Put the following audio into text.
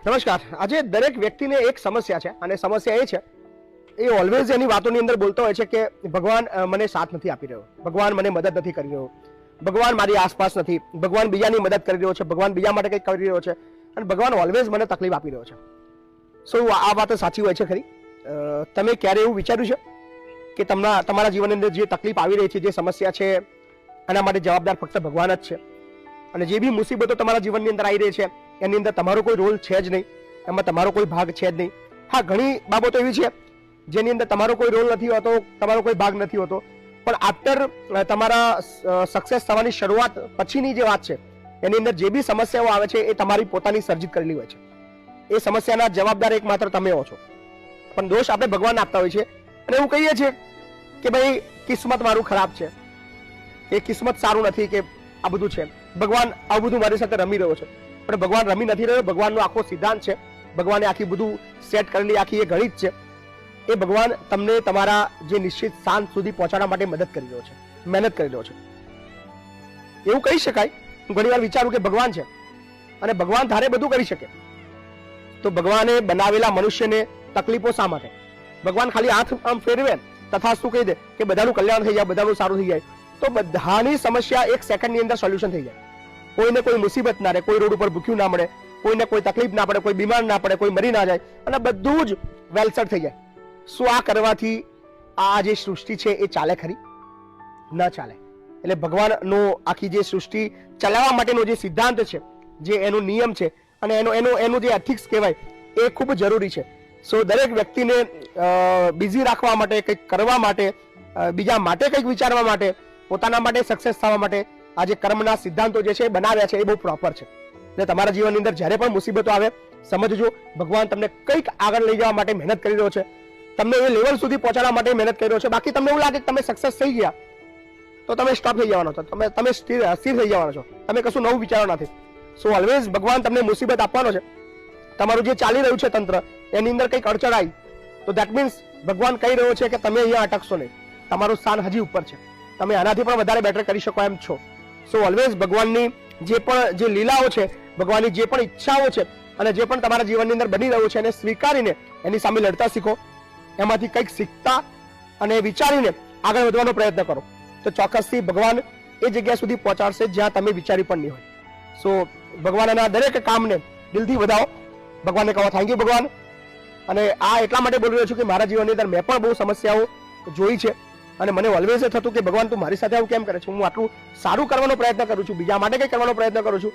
નમસ્કાર. આજે દરેક વ્યક્તિને એક સમસ્યા છે અને સમસ્યા એ છે એ ઓલવેઝ એની વાતોની અંદર બોલતો હોય છે કે ભગવાન મને સાથ નથી આપી રહ્યો, ભગવાન મને મદદ નથી કરી રહ્યો, ભગવાન મારી આસપાસ નથી, ભગવાન બીજાની મદદ કરી રહ્યો છે, ભગવાન બીજા માટે કંઈક કરી રહ્યો છે અને ભગવાન ઓલવેઝ મને તકલીફ આપી રહ્યો છે. શું આ વાત સાચી હોય છે ખરી? તમે ક્યારે એવું વિચાર્યું છે કે તમારા જીવનની અંદર જે તકલીફ આવી રહી છે, જે સમસ્યા છે, આના માટે જવાબદાર ફક્ત ભગવાન જ છે અને જે બી મુસીબતો તમારા જીવનની અંદર આવી રહી છે એની અંદર તમારો કોઈ રોલ છે જ નહીં, એમાં તમારો કોઈ ભાગ છે જ નહીં. હા, ઘણી બાબતો એવી છે જેની અંદર તમારો કોઈ રોલ નથી હોતો, તમારો કોઈ ભાગ નથી હોતો, પણ આફ્ટર તમારા સક્સેસ થવાની શરૂઆત પછીની જે વાત છે એની અંદર જે બી સમસ્યાઓ આવે છે એ તમારી પોતાની સર્જિત કરેલી હોય છે. એ સમસ્યાના જવાબદાર એકમાત્ર તમે હો છો. પણ દોષ આપણે ભગવાન આપતા હોય છે અને એવું કહીએ છીએ કે ભાઈ કિસ્મત મારું ખરાબ છે, એ કિસ્મત સારું નથી, કે આ બધું છે, ભગવાન આ બધું મારી સાથે રમી રહ્યો છે. પણ ભગવાન રમી નથી રહ્યો. ભગવાનનો આખો સિદ્ધાંત છે, ભગવાને આખી બધું સેટ કરેલી આખી એ ગણિત છે. એ ભગવાન તમને તમારા જે નિશ્ચિત શાંત સુધી પહોંચાડવા માટે મદદ કરી રહ્યો છે, મહેનત કરી રહ્યો છે. એવું કહી શકાય. હું ઘણી વાર વિચારું કે ભગવાન છે અને ભગવાન ધારે બધું કરી શકે, તો ભગવાને બનાવેલા મનુષ્યને તકલીફો શા માટે? ભગવાન ખાલી હાથ આમ ફેરવે તથાસ્તુ કહી દે કે બધાનું કલ્યાણ થઈ જાય, બધાનું સારું થઈ જાય, તો બધાની સમસ્યા એક સેકન્ડની અંદર સોલ્યુશન થઈ જાય. કોઈને કોઈ મુસીબત ના રહે, કોઈ રોડ ઉપર ભૂખ્યું ના મળે, કોઈને કોઈ તકલીફ ના પડે, કોઈ બીમાર ના પડે, કોઈ મરી ના જાય અને બધું જ વેલસેટ થઈ જાય. શું આ કરવાથી આ જે સૃષ્ટિ છે એ ચાલે ખરી? ન ચાલે. એટલે ભગવાનનો આખી જે સૃષ્ટિ ચલાવવા માટેનો જે સિદ્ધાંત છે, જે એનો નિયમ છે અને એનું જે એથિક્સ કહેવાય એ ખૂબ જરૂરી છે. સો દરેક વ્યક્તિને બિઝી રાખવા માટે, કંઈક કરવા માટે, બીજા માટે કંઈક વિચારવા માટે, પોતાના માટે સક્સેસ થવા માટે આ જે કર્મના સિદ્ધાંતો જે છે બનાવ્યા છે એ બહુ પ્રોપર છે. એટલે તમારા જીવનની અંદર જ્યારે પણ મુસીબતો આવે સમજજો ભગવાન તમને કંઈક આગળ લઈ જવા માટે મહેનત કરી રહ્યો છે, તમને એ લેવલ સુધી પહોંચાડવા માટે મહેનત કરી રહ્યો છે. બાકી તમને એવું લાગે કે તમે સક્સેસ થઈ ગયા તો તમે સ્ટોપ થઈ જવાનો છો, તમે સ્થિર થઈ જવાનો છો, તમે કશું નવું વિચારવા નથી. સો ઓલવેઝ ભગવાન તમને મુસીબત આપવાનો છે. તમારું જે ચાલી રહ્યું છે તંત્ર એની અંદર કંઈક અડચણ આવી તો દેટ મીન્સ ભગવાન કહી રહ્યો છે કે તમે અહીંયા અટકશો નહીં, તમારું સ્થાન હજી ઉપર છે, તમે આનાથી પણ વધારે બેટર કરી શકો એમ છો. સો ઓલવેઝ ભગવાનની જે લીલાઓ છે, ભગવાનની જે પણ ઈચ્છાઓ છે અને જે પણ તમારા જીવનની અંદર બની રહ્યું છે એને સ્વીકારીને એની સામે લડતા શીખો, એમાંથી કંઈક શીખતા અને વિચારીને આગળ વધવાનો પ્રયત્ન કરો તો ચોક્કસથી ભગવાન એ જગ્યા સુધી પહોંચાડશે જ્યાં તમે વિચારી પણ નહીં હોય. સો ભગવાનના દરેક કામને દિલથી વધાવો, ભગવાનને કહો થેન્ક યુ ભગવાન. અને આ એટલા માટે બોલી રહ્યો છું કે મારા જીવનની અંદર મેં પણ બહુ સમસ્યાઓ જોઈ છે અને મને ઓલવેઝ થતું કે ભગવાન તું મારી સાથે આવું કેમ કરે છે? હું આટલું સારું કરવાનો પ્રયત્ન કરું છું, બીજા માટે કંઈ કરવાનો પ્રયત્ન કરું છું,